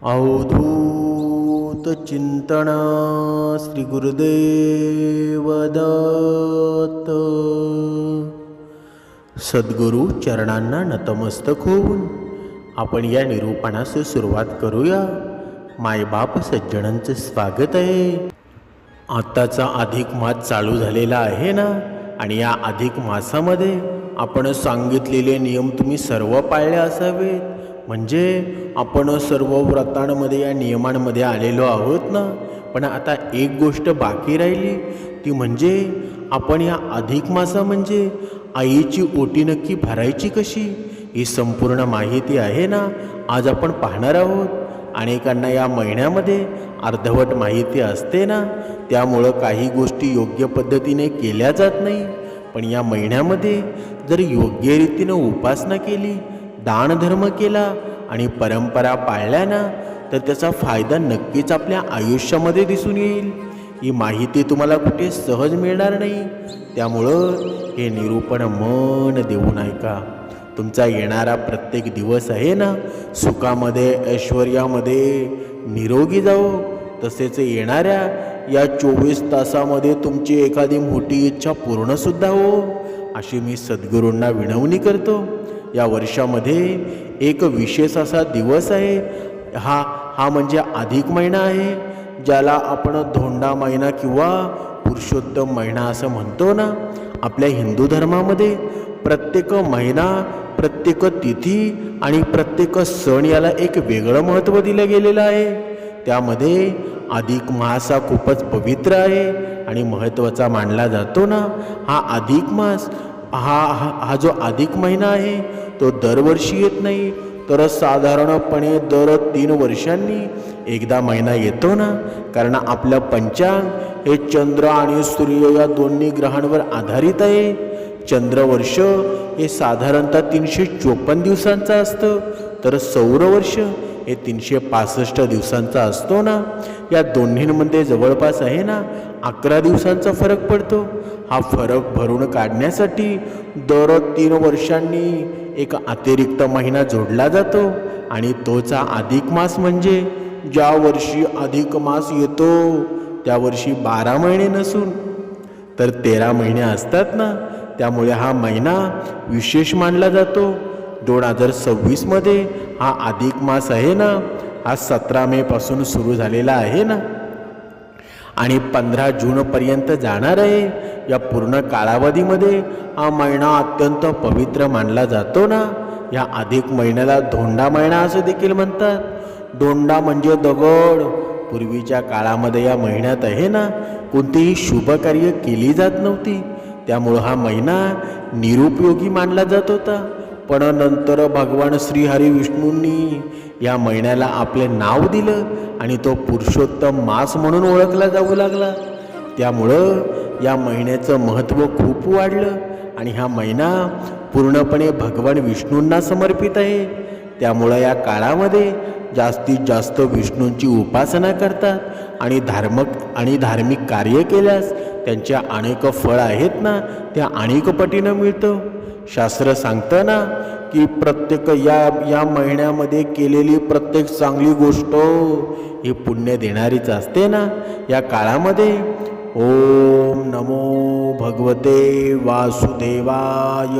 अवधूत चिंतन श्री गुरुदेव दत्त. सद्गुरु चरणांना नतमस्तक होऊन आपण या निरूपणास सुरुवात करूया. मायबाप सज्जनांचे स्वागत आहे. आताचा अधिक मास चालू झालेला आहे ना, आणि या अधिक मासामध्ये आपण सांगितलेले नियम तुम्ही सर्व पाळले असावेत. म्हणजे आपण सर्व व्रतांमध्ये या नियमांमध्ये आलेलो आहोत ना. पण आता एक गोष्ट बाकी राहिली, ती म्हणजे आपण या अधिक मासा म्हणजे आईची ओटी नक्की भरायची कशी, ही संपूर्ण माहिती आहे ना, आज आपण पाहणार आहोत. अनेकांना या महिन्यामध्ये अर्धवट माहिती असते ना, त्यामुळं काही गोष्टी योग्य पद्धतीने केल्या जात नाही. पण या महिन्यामध्ये जर योग्य रीतीनं उपासना केली, दानधर्म केला आणि परंपरा पाळल्या ना, तर त्याचा फायदा नक्कीच आपल्या आयुष्यामध्ये दिसून येईल. ही माहिती तुम्हाला कुठे सहज मिळणार नाही. त्यामुळं हे निरूपण मन देऊन ऐका. तुमचा येणारा प्रत्येक दिवस आहे ना, सुखामध्ये ऐश्वर्यामध्ये निरोगी जाओ. तसेच येणाऱ्या या 24 तासामध्ये तुमची एखादी मोठी इच्छा पूर्णसुद्धा हो, अशी मी सद्गुरूंना विनवणी करतो. या वर्षामध्ये एक विशेष असा दिवस आहे. हा म्हणजे अधिक महिना आहे, ज्याला आपण धोंडा महिना किंवा पुरुषोत्तम महिना असं म्हणतो ना. आपल्या हिंदू धर्मामध्ये प्रत्येक महिना, प्रत्येक तिथी आणि प्रत्येक सण याला एक वेगळं महत्त्व दिलं गेलेलं आहे. त्यामध्ये अधिक मास हा खूपच पवित्र आहे आणि महत्त्वाचा मानला जातो ना. हा अधिक मास हा जो अधिक महिना आहे तो दरवर्षी येत नाही, तर साधारणपणे दर 3 वर्षांनी एकदा महिना येतो ना. कारण आपलं पंचांग हे चंद्र आणि सूर्य या दोन्ही ग्रहांवर आधारित आहे. चंद्रवर्ष हे साधारणतः 354 दिवसांचं असतं, तर सौरवर्ष हे 365 दिवसांचा असतो ना. या दोन्हींमध्ये जवळपास आहे ना 11 दिवसांचा फरक पडतो. हा फरक भरून काढण्यासाठी दर 3 वर्षांनी एक अतिरिक्त महिना जोडला जातो, आणि तोचा अधिक मास. म्हणजे ज्या वर्षी अधिक मास येतो त्या वर्षी 12 महिने नसून तर 13 महिने असतात ना. त्यामुळे हा महिना विशेष मानला जातो. 2026 मध्ये हा अधिक मास आहे ना, हा 17 मे पासून सुरू झालेला आहे ना, आणि 15 जूनपर्यंत जाणार आहे. या पूर्ण कालावधीमध्ये हा महिना अत्यंत पवित्र मानला जातो ना. या अधिक महिन्याला धोंडा महिना असं देखील म्हणतात. धोंडा म्हणजे दगड. पूर्वीच्या काळामध्ये या महिन्यात आहे ना कोणतीही शुभ कार्य केली जात नव्हती, त्यामुळं हा महिना निरुपयोगी मानला जात होता. पण नंतर भगवान श्री हरी विष्णूंनी या महिन्याला आपले नाव दिलं आणि तो पुरुषोत्तम मास म्हणून ओळखला जाऊ लागला. त्यामुळं या महिन्याचं महत्त्व खूप वाढलं, आणि हा महिना पूर्णपणे भगवान विष्णूंना समर्पित आहे. त्यामुळं या काळामध्ये जास्तीत जास्त विष्णूंची उपासना करतात, आणि धार्मिक कार्य केल्यास त्यांच्या अनेक फळ आहेत ना, त्या अनेक पटीनं मिळतं. शास्त्र सांगतं ना की प्रत्येक या महिन्यामध्ये केलेली प्रत्येक चांगली गोष्ट ही पुण्य देणारीच असते ना. या काळामध्ये ओम नमो भगवते वासुदेवाय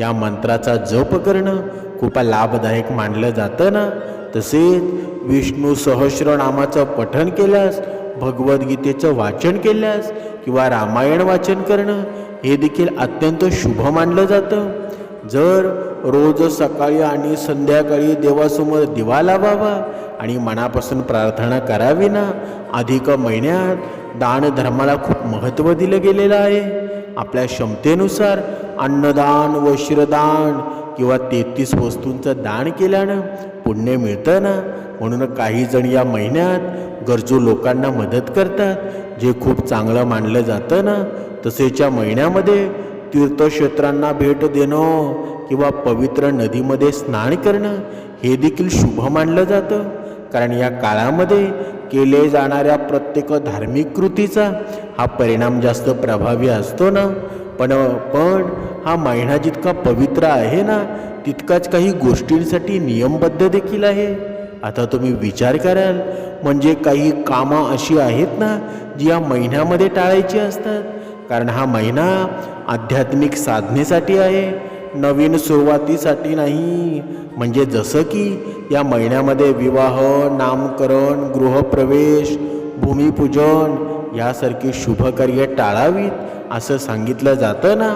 या मंत्राचा जप करणं खूप लाभदायक मानलं जातं ना. तसेच विष्णू सहस्रनामाचं पठण केल्यास, भगवद्गीतेचं वाचन केल्यास किंवा रामायण वाचन करणं हे देखील अत्यंत शुभ मानलं जातं. जर रोज सकाळी आणि संध्याकाळी देवासमोर दिवा लावावा आणि मनापासून प्रार्थना करावी ना. अधिक महिन्यात दानधर्माला खूप महत्त्व दिलं गेलेलं आहे. आपल्या क्षमतेनुसार अन्नदान, वस्त्रदान किंवा 33 वस्तूंचं दान केल्यानं पुण्य मिळतं ना. म्हणून काही जण या महिन्यात गरजू लोकांना मदत करतात, जे खूप चांगलं मानलं जातं ना. तसेच या महिन्यामध्ये तीर्थक्षेत्रांना भेट देणं किंवा पवित्र नदीमध्ये स्नान करणं हे देखील शुभ मानलं जातं. कारण या काळामध्ये केले जाणाऱ्या प्रत्येक धार्मिक कृतीचा हा परिणाम जास्त प्रभावी असतो ना. पण हा महिना जितका पवित्र आहे ना, तितकाच काही गोष्टींसाठी नियमबद्ध देखील आहे. आता तुम्ही विचार कराल, म्हणजे काही कामं अशी आहेत ना जी या महिन्यामध्ये टाळायची असतात, कारण हा महिना आध्यात्मिक साधनेसाठी आहे, नवीन सुरुवातीसाठी नाही. म्हणजे जसं की या महिन्यामध्ये विवाह, नामकरण, गृहप्रवेश, भूमिपूजन यासारखी शुभकार्य टाळावीत असं सांगितलं जातं ना,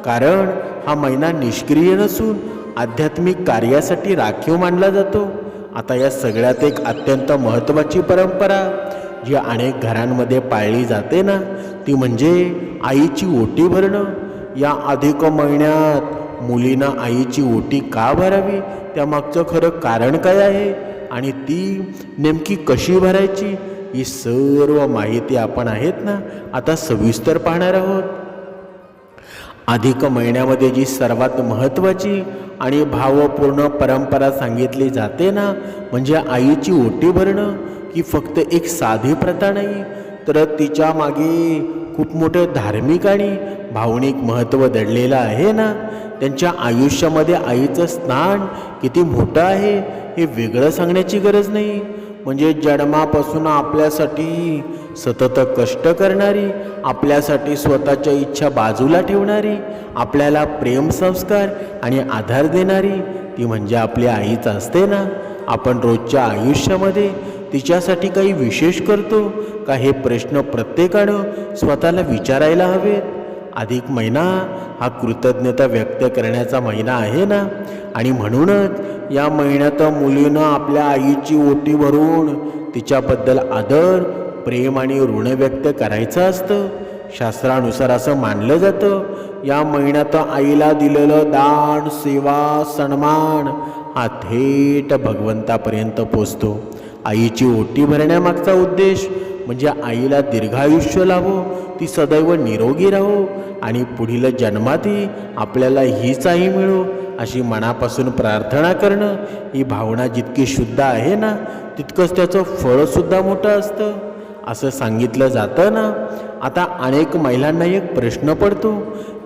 कारण हा महिना निष्क्रिय नसून आध्यात्मिक कार्यासाठी राखीव मानला जातो. आता या सगळ्यात एक अत्यंत महत्त्वाची परंपरा जी अनेक घरांमध्ये पाळली जाते ना, ती म्हणजे आईची ओटी भरणं. या अधिक महिन्यात मुलीनं आईची ओटी का भरावी, त्यामागचं खरं कारण काय आहे आणि ती नेमकी कशी भरायची, ही सर्व माहिती आपण आहेत ना आता सविस्तर पाहणार आहोत. अधिक महिन्यामध्ये जी सर्वात महत्त्वाची आणि भावपूर्ण परंपरा सांगितली जाते ना, म्हणजे आईची ओटी भरणं, ही फक्त एक साधी प्रथा नाही, तर तिच्या मागे खूप मोठं धार्मिक आणि भावनिक महत्त्व दडलेलं आहे ना. त्यांच्या आयुष्यामध्ये आईचं स्थान किती मोठं आहे हे वेगळं सांगण्याची गरज नाही. म्हणजे जन्मापासून आपल्यासाठी सतत कष्ट करणारी, आपल्यासाठी स्वतःच्या इच्छा बाजूला ठेवणारी, आपल्याला प्रेम संस्कार आणि आधार देणारी, ती म्हणजे आपली आईच असते ना. आपण रोजच्या आयुष्यामध्ये तिच्यासाठी काही विशेष करतो का, हे प्रश्न प्रत्येकानं स्वतःला विचारायला हवेत. अधिक महिना हा कृतज्ञता व्यक्त करण्याचा महिना आहे ना, आणि म्हणूनच या महिन्यात मुलीनं आपल्या आईची ओटी भरून तिच्याबद्दल आदर, प्रेम आणि ऋण व्यक्त करायचं असतं. शास्त्रानुसार असं मानलं जातं, या महिन्यात आईला दिलेलं दान, सेवा, सन्मान हा थेट भगवंतापर्यंत पोचतो. आईची ओटी भरण्यामागचा उद्देश म्हणजे आईला दीर्घायुष्य लाभो, ती सदैव निरोगी राहो आणि पुढील जन्मातही आपल्याला हीच आई मिळो अशी मनापासून प्रार्थना करणं. ही भावना जितकी शुद्ध आहे ना, तितकंच त्याचं फळसुद्धा मोठं असतं असं सांगितलं जातं ना. आता अनेक महिलांना एक प्रश्न पडतो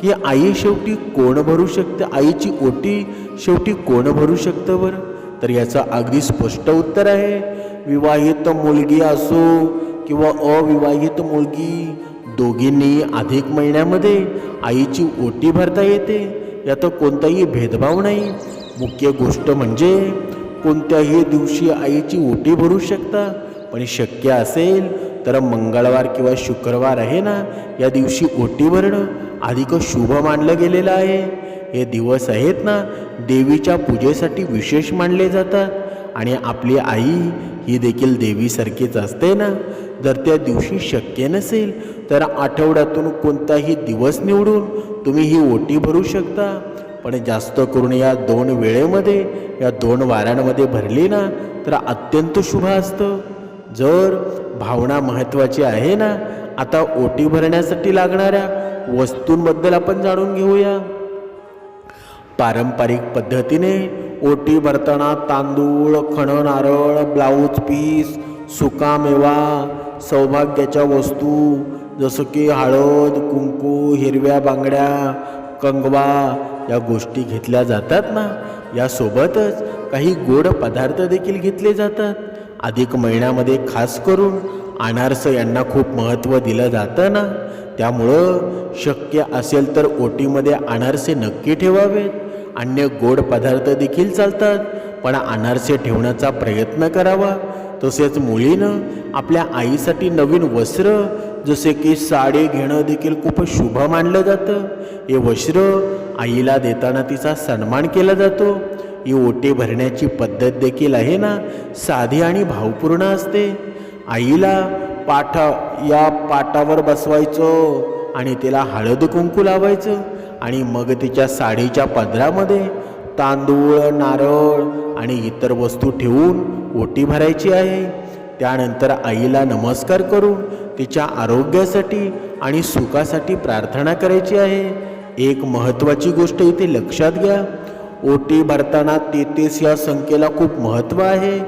की आई शेवटी कोण भरू शकते, आईची ओटी शेवटी कोण भरू शकतं बरं? तर याचं अगदी स्पष्ट उत्तर आहे, विवाहित मुलगी असो किंवा अविवाहित मुलगी, दोघींनी अधिक महिन्यामध्ये आईची ओटी भरता येते. यात कोणताही भेदभाव नाही. मुख्य गोष्ट म्हणजे कोणत्याही दिवशी आईची ओटी भरू शकता, पण शक्य असेल तर मंगळवार किंवा शुक्रवार आहे ना, या दिवशी ओटी भरणं अधिक शुभ मानलं गेलेलं आहे. हे दिवस आहेत ना देवीच्या पूजेसाठी विशेष मानले जातात, आणि आपली आई ही देखील देवीसारखीच असते ना. जर त्या दिवशी शक्य नसेल तर आठवड्यातून कोणताही दिवस निवडून तुम्ही ही ओटी भरू शकता, पण जास्त करून या 2 वेळेमध्ये, या 2 वारांमध्ये भरली ना तर अत्यंत शुभ असतं. जर भावना महत्त्वाची आहे ना, आता ओटी भरण्यासाठी लागणाऱ्या वस्तूंबद्दल आपण जाणून घेऊया. पारंपरिक पद्धतीने ओटी भरताना तांदूळ, खण नारळ, ब्लाऊज पीस, सुकामेवा, सौभाग्याच्या वस्तू जसं की हळद, कुंकू, हिरव्या बांगड्या, कंगवा या गोष्टी घेतल्या जातात ना. यासोबतच काही गोड पदार्थ देखील घेतले जातात. अधिक महिन्यामध्ये खास करून अनारस यांना खूप महत्त्व दिलं जातं ना, त्यामुळं शक्य असेल तर ओटीमध्ये अनारसे नक्की ठेवावेत. अन्य गोड पदार्थ देखील चालतात, पण अनारसे ठेवण्याचा प्रयत्न करावा. तसेच मुलीनं आपल्या आईसाठी नवीन वस्त्र जसे की साडी घेणं देखील खूप शुभ मानलं जातं. हे वस्त्र आईला देताना तिचा सन्मान केला जातो. ही ओटी भरण्याची पद्धत देखील आहे ना साधी आणि भावपूर्ण असते. आईला या पाटावर बसवायचं आणि तिला हळद कुंकू लावायचं, आणि मग तिच्या साडीच्या पदरामध्ये तांदूळ, नारळ आणि इतर वस्तू ठेवून ओटी भरायची आहे. त्यानंतर आईला नमस्कार करून तिच्या आरोग्यासाठी आणि सुखासाठी प्रार्थना करायची आहे. एक महत्त्वाची गोष्ट इथे लक्षात घ्या, ओटी भरताना 33 या संख्येला खूप महत्त्व आहे.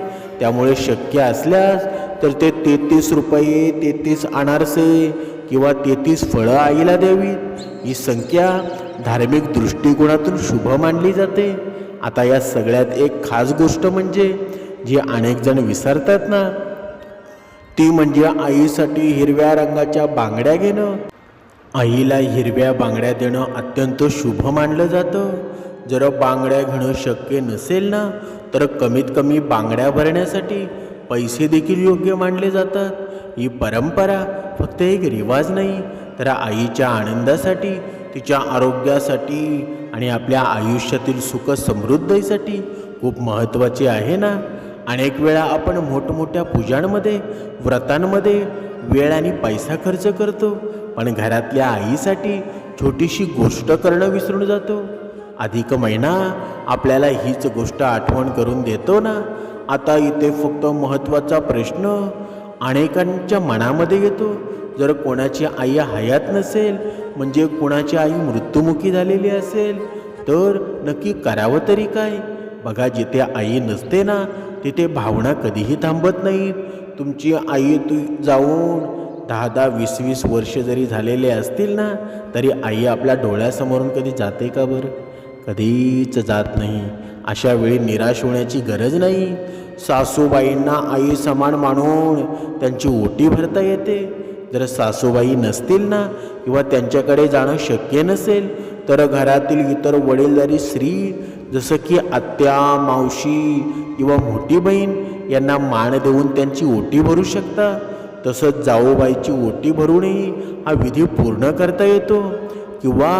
त्यामुळे शक्य असल्यास तर ते 33 रुपये, 33 अनारसे किंवा 33 फळं आईला द्यावीत. ही संख्या धार्मिक दृष्टिकोनातून शुभ मानली जाते. आता या सगळ्यात एक खास गोष्ट म्हणजे जी अनेक जण विसरतात ना, ती म्हणजे आईसाठी हिरव्या रंगाच्या बांगड्या घेणं. आईला हिरव्या बांगड्या देणं अत्यंत शुभ मानलं जातं. जर बांगड्या घेणं शक्य नसेल ना, तर कमीत कमी बांगड्या भरण्यासाठी पैसे देखील योग्य मानले जातात. ही परंपरा फक्त एक रिवाज नाही, तर आईच्या आनंदासाठी, तिच्या आरोग्यासाठी आणि आपल्या आयुष्यातील सुख समृद्धीसाठी खूप महत्त्वाची आहे ना. अनेक वेळा आपण मोठमोठ्या पूजांमध्ये, व्रतांमध्ये वेळ आणि पैसा खर्च करतो, पण घरातल्या आईसाठी छोटीशी गोष्ट करणं विसरून जातो. अधिक महिना आपल्याला हीच गोष्ट आठवण करून देतो ना. आता इथे फक्त महत्त्वाचा प्रश्न अनेकांच्या मनामध्ये येतो, जर कोणाची आई हयात नसेल, म्हणजे कोणाची आई मृत्युमुखी झालेली असेल, तर नक्की करावं तरी काय? बघा, जिथे आई नसते ना, तिथे भावना कधीही थांबत नाहीत. तुमची आई जाऊन 10-10, 20-20 वर्ष जरी झालेले असतील ना, तरी आई आपल्या डोळ्यासमोरून कधी जाते का बरं? कधीच जात नाही. अशा वेळी निराश होण्याची गरज नाही. सासूबाईंना आई समान मानून त्यांची ओटी भरता येते. जर सासूबाई नसतील ना, किंवा त्यांच्याकडे जाणं शक्य नसेल, तर घरातील इतर वडीलधारी स्त्री जसं की आत्या, मावशी किंवा मोठी बहीण यांना मान देऊन त्यांची ओटी भरू शकता. तसंच जाऊबाईची ओटी भरूनही हा विधी पूर्ण करता येतो. किंवा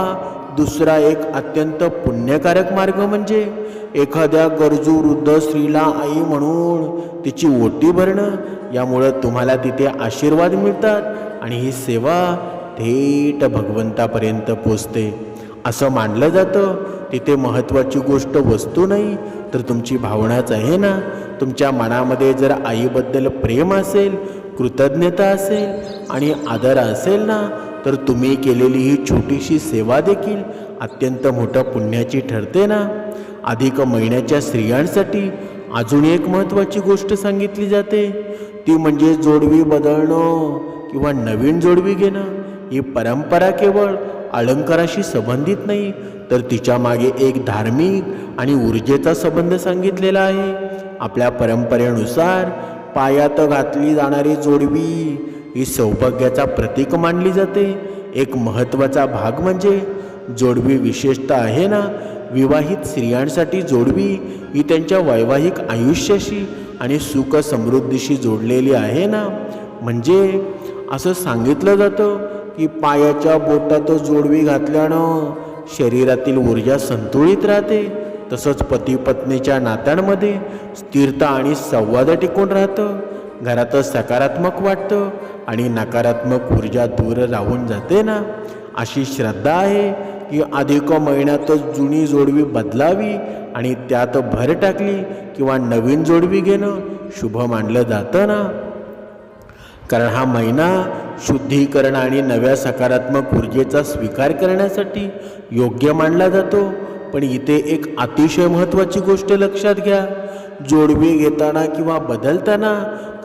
दुसरा एक अत्यंत पुण्यकारक मार्ग म्हणजे एखाद्या गरजू वृद्ध स्त्रीला आई म्हणून तिची ओटी भरणं. यामुळं तुम्हाला तिथे आशीर्वाद मिळतात आणि ही सेवा थेट भगवंतापर्यंत पोचते. असं मानलं जातं, तिथे महत्त्वाची गोष्ट वस्तू नाही, तर तुमची भावनाच आहे ना. तुमच्या मनामध्ये जर आईबद्दल प्रेम असेल, कृतज्ञता असेल आणि आदर असेल ना, तर तुम्ही केलेली ही छोटीशी सेवा देखील अत्यंत मोठ्या पुण्याची ठरते ना. अधिक महिन्याच्या स्त्रियांसाठी अजून एक महत्त्वाची गोष्ट सांगितली जाते, ती म्हणजे जोडवी बदलणं किंवा नवीन जोडवी घेणं. ही परंपरा केवळ अलंकाराशी संबंधित नाही, तर तिच्या मागे एक धार्मिक आणि ऊर्जेचा संबंध सांगितलेला आहे. आपल्या परंपरेनुसार पायात घातली जाणारी जोडवी ही सौभाग्याचा प्रतीक मानली जाते. एक महत्त्वाचा भाग म्हणजे जोडवी विशेषतः आहे ना, विवाहित स्त्रियांसाठी जोडवी ही त्यांच्या वैवाहिक आयुष्याशी आणि सुख समृद्धीशी जोडलेली आहे ना. म्हणजे असं सांगितलं जातं की पायाच्या बोटात जोडवी घातल्यानं शरीरातील ऊर्जा संतुलित राहते. तसंच पती पत्नीच्या नात्यांमध्ये स्थिरता आणि संवाद टिकून राहतं. घरात सकारात्मक वाटतं आणि नकारात्मक ऊर्जा दूर राहून जाते ना. अशी श्रद्धा आहे की अधिक महिन्यातच जुनी जोडवी बदलावी आणि त्यात भर टाकली किंवा नवीन जोडवी घेणं शुभ मानलं जातं ना. कारण हा महिना शुद्धीकरण आणि नव्या सकारात्मक ऊर्जेचा स्वीकार करण्यासाठी योग्य मानला जातो. पण इथे एक अतिशय महत्त्वाची गोष्ट लक्षात घ्या, जोडवी घेताना किंवा बदलताना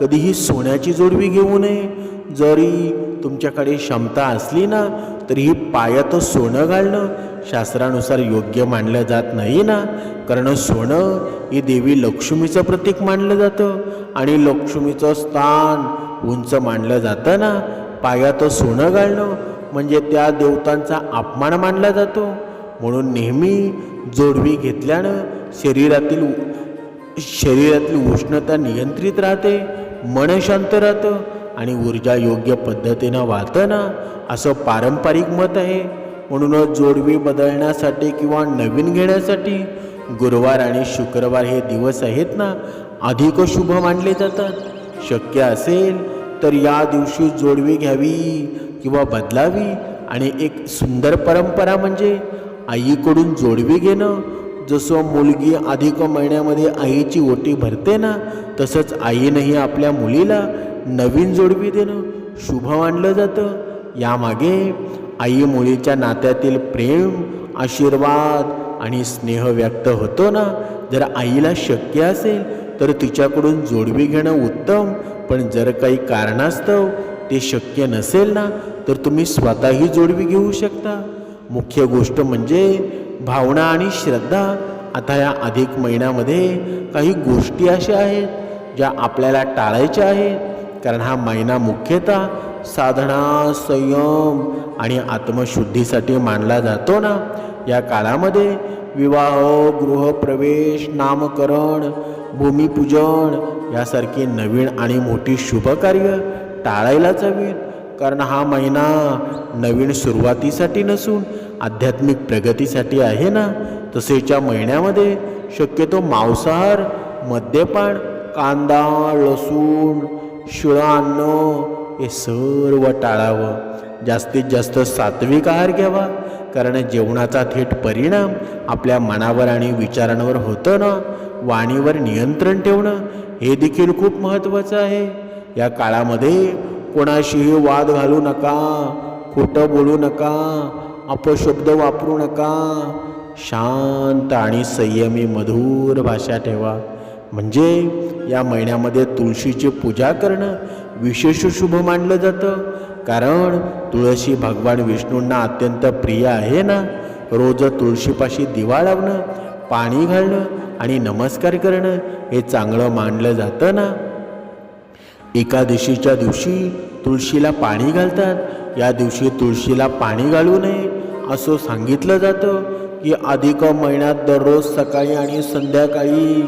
कधीही सोन्याची जोडवी घेऊ नये. जरी तुमच्याकडे क्षमता असली ना, तरीही पायात सोनं घालणं शास्त्रानुसार योग्य मानलं जात नाही ना. कारण सोनं ही देवी लक्ष्मीचं प्रतीक मानलं जातं आणि लक्ष्मीचं स्थान उंच मानलं जातं ना. पायात सोनं घालणं म्हणजे त्या देवतांचा अपमान मानला जातो. म्हणून नेहमी जोडवी घेतल्यानं शरीरातील उष्णता नियंत्रित राहते, मन शांत राहतं आणि ऊर्जा योग्य पद्धतीनं वाहतं ना, असं पारंपरिक मत आहे. म्हणूनच जोडवी बदलण्यासाठी किंवा नवीन घेण्यासाठी गुरुवार आणि शुक्रवार हे दिवस आहेत ना, अधिक शुभ मानले जातात. शक्य असेल तर या दिवशी जोडवी घ्यावी किंवा बदलावी. आणि एक सुंदर परंपरा म्हणजे आईकडून जोडवी घेणं. जसं मुलगी अधिक महिन्यामध्ये आईची ओटी भरते ना, तसंच आईनंही आपल्या मुलीला नवीन जोडवी देणं शुभ मानलं जातं. यामागे आई मुलीच्या नात्यातील प्रेम, आशीर्वाद आणि स्नेह व्यक्त होतो ना. जर आईला शक्य असेल तर तिच्याकडून जोडवी घेणं उत्तम. पण जर काही कारणास्तव ते शक्य नसेल ना, तर तुम्ही स्वतःही जोडवी घेऊ शकता. मुख्य गोष्ट म्हणजे भावना आणि श्रद्धा आता या अधिक महिन्यामध्ये काही गोष्टी अशा आहेत ज्या आपल्याला टाळायच्या आहेत, कारण हा महिना मुख्यतः साधना, संयम आणि आत्मशुद्धीसाठी मानला जातो ना. या काळामध्ये विवाह, गृहप्रवेश, नामकरण, भूमिपूजन यासारखी नवीन आणि मोठी शुभकार्य टाळायलाच हवीत, कारण हा महिना नवीन सुरुवातीसाठी नसून आध्यात्मिक प्रगतीसाठी आहे ना. तसेच या महिन्यामध्ये शक्यतो मांसाहार, मद्यपान, कांदा, लसूण, शिळं अन्न हे सर्व टाळावं. जास्तीत जास्त सात्विक आहार घ्यावा, कारण जेवणाचा थेट परिणाम आपल्या मनावर आणि विचारांवर होतं ना. वाणीवर नियंत्रण ठेवणं हे देखील खूप महत्त्वाचं आहे. या काळामध्ये कोणाशीही वाद घालू नका, खोटं बोलू नका, अपशब्द वापरू नका. शांत आणि संयमी मधुर भाषा ठेवा. म्हणजे या महिन्यामध्ये तुळशीची पूजा करणं विशेष शुभ मानलं जातं, कारण तुळशी भगवान विष्णूंना अत्यंत प्रिय आहे ना. रोज तुळशीपाशी दिवा लावणं, पाणी घालणं आणि नमस्कार करणं हे चांगलं मानलं जातं ना. एकादशीच्या दिवशी तुळशीला पाणी घालतात. या दिवशी तुळशीला पाणी घालू नये असं सांगितलं जातं की अधिक महिन्यात दररोज सकाळी आणि संध्याकाळी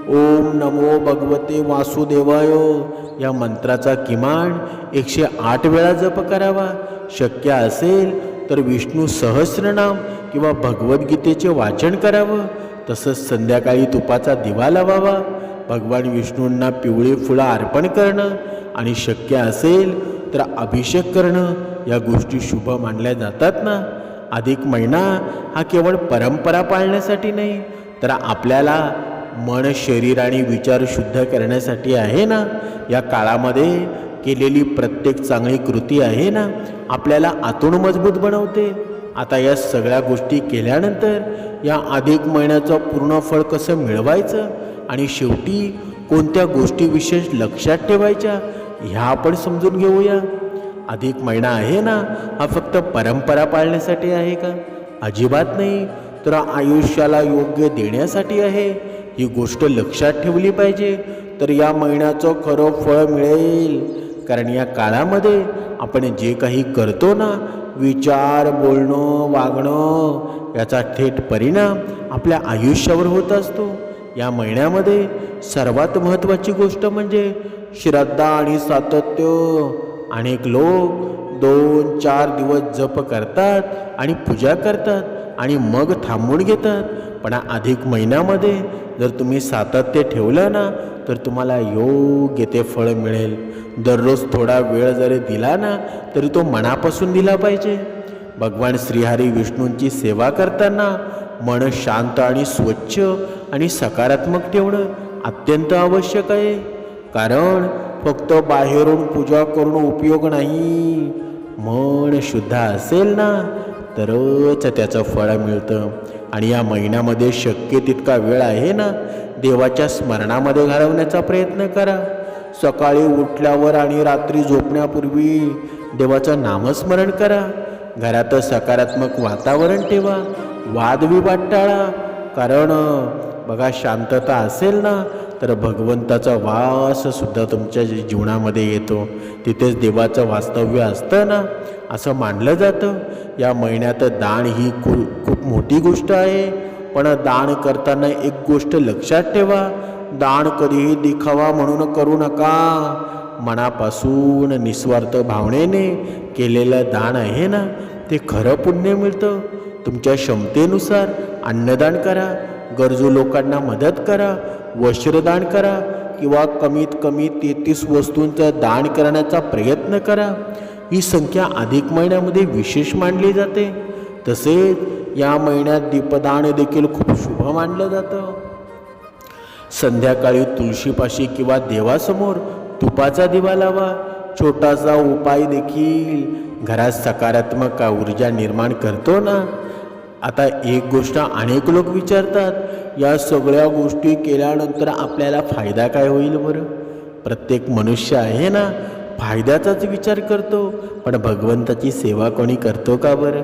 ओम नमो भगवते वासुदेवाय या मंत्राचा किमान 108 वेळा जप करावा. शक्य असेल तर विष्णू सहस्रनाम किंवा भगवद्गीतेचे वाचन करावं. तसंच संध्याकाळी तुपाचा दिवा लावावा. भगवान विष्णूंना पिवळी फुलं अर्पण करणं आणि शक्य असेल तर अभिषेक करणं या गोष्टी शुभ मानल्या जातात ना. अधिक महिना हा केवळ परंपरा पाळण्यासाठी नाही, तर आपल्याला मन, शरीर आणि विचार शुद्ध करण्यासाठी आहे ना. या काळामध्ये केलेली प्रत्येक चांगली कृती आहे ना आपल्याला आतून मजबूत बनवते. आता या सगळ्या गोष्टी केल्यानंतर या अधिक महिन्याचं पूर्ण फळ कसं मिळवायचं आणि शेवटी कोणत्या गोष्टी विशेष लक्षात ठेवायच्या ह्या आपण समजून घेऊया. अधिक महिना आहे ना हा फक्त परंपरा पाळण्यासाठी आहे का? अजिबात नाही, तर आयुष्याला योग्य देण्यासाठी आहे. ही गोष्ट लक्षात ठेवली पाहिजे, तर या महिन्याचं खरं फळ मिळेल. कारण या काळामध्ये आपण जे काही करतो ना, विचार, बोलणं, वागणं याचा थेट परिणाम आपल्या आयुष्यावर होत असतो. या महिन्यामध्ये सर्वात महत्त्वाची गोष्ट म्हणजे श्रद्धा आणि सातत्य. अनेक लोक 2-4 दिवस जप करतात आणि पूजा करतात आणि मग थांबून घेतात. पण अधिक महिन्यामध्ये जर तुम्ही सातत्य ठेवलं ना, तर तुम्हाला योग्य ते फळ मिळेल. दररोज थोडा वेळ जरी दिला ना, तरी तो मनापासून दिला पाहिजे. भगवान श्रीहरी विष्णूंची सेवा करताना मन शांत आणि स्वच्छ आणि सकारात्मक ठेवणं अत्यंत आवश्यक आहे. कारण फक्त बाहेरून पूजा करून उपयोग नाही. मन शुद्ध असेल ना तरच त्याचं फळ मिळतं. आणि या महिन्यामध्ये शक्य तितका वेळ आहे ना देवाच्या स्मरणामध्ये घालवण्याचा प्रयत्न करा. सकाळी उठल्यावर आणि रात्री झोपण्यापूर्वी देवाचं नामस्मरण करा. घरात सकारात्मक वातावरण ठेवा. वादविवाद टाळा. कारण बघा, शांतता असेल ना तर भगवंताचा वाससुद्धा तुमच्या जीवनामध्ये येतो. तिथेच देवाचं वास्तव्य असतं ना असं मानलं जातं. या महिन्यात दान ही खूप मोठी गोष्ट आहे. पण दान करताना एक गोष्ट लक्षात ठेवा, दान कधीही दिखावा म्हणून करू नका. मनापासून निस्वार्थ भावनेने केलेलं दान आहे ना ते खरं पुण्य मिळतं. तुमच्या क्षमतेनुसार अन्नदान करा, गरजू लोकांना मदत करा, वस्त्रदान करा किंवा कमीत कमी 33 वस्तूंचं दान करण्याचा प्रयत्न करा. ही संख्या अधिक महिन्यामध्ये विशेष मानली जाते. तसेच या महिन्यात दीपदान देखील खूप शुभ मानलं जातं. संध्याकाळी तुळशीपाशी किंवा देवासमोर तुपाचा दिवा लावा. छोटासा उपाय देखील घरात सकारात्मक ऊर्जा निर्माण करतो ना. आता एक गोष्ट अनेक लोक विचारतात, या सगळ्या गोष्टी केल्यानंतर आपल्याला फायदा काय होईल बरं? प्रत्येक मनुष्य आहे ना फायद्याचाच विचार करतो, पण भगवंताची सेवा कोणी करतो का बरं?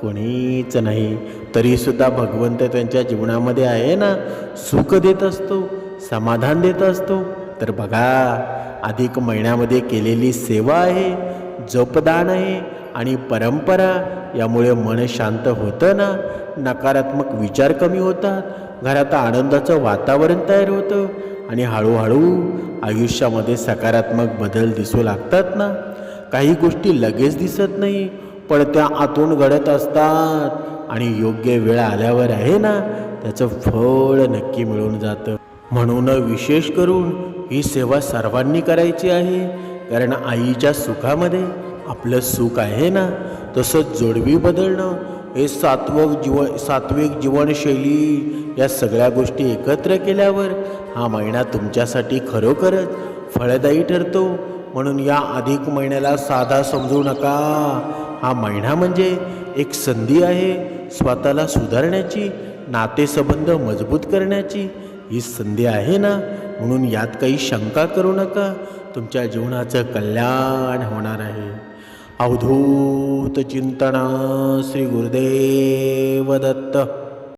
कोणीच नाही. तरीसुद्धा भगवंत त्यांच्या जीवनामध्ये आहे ना, सुख देत असतो, समाधान देत असतो. तर बघा, अधिक महिन्यामध्ये केलेली सेवा आहे, जपदान आहे आणि परंपरा, यामुळे मन शांत होतं ना, नकारात्मक विचार कमी होतात, घरात आनंदाचं वातावरण तयार होतं आणि हळूहळू आयुष्यामध्ये सकारात्मक बदल दिसू लागतात ना. काही गोष्टी लगेच दिसत नाही, पण त्या आतून घडत असतात आणि योग्य वेळ आल्यावर आहे ना, त्याचं फळ नक्की मिळून जातं. म्हणून विशेष करून ही सेवा सर्वांनी करायची आहे, कारण आईच्या सुखामध्ये आपलं सुख आहे ना. तसंच जोडवी बदलणं, हे सात्विक जीवनशैली, या सगळ्या गोष्टी एकत्र केल्यावर हा महिना तुमच्यासाठी खरोखरच फळदायी ठरतो. म्हणून या अधिक महिन्याला साधा समजू नका. हा महिना म्हणजे एक संधी आहे स्वतःला सुधारण्याची, नातेसंबंध मजबूत करण्याची. ही संधी आहे ना, म्हणून यात काही शंका करू नका. तुमच्या जीवनाचं कल्याण होणार आहे. अवधूत चिंतन. श्री गुरुदेव दत्त.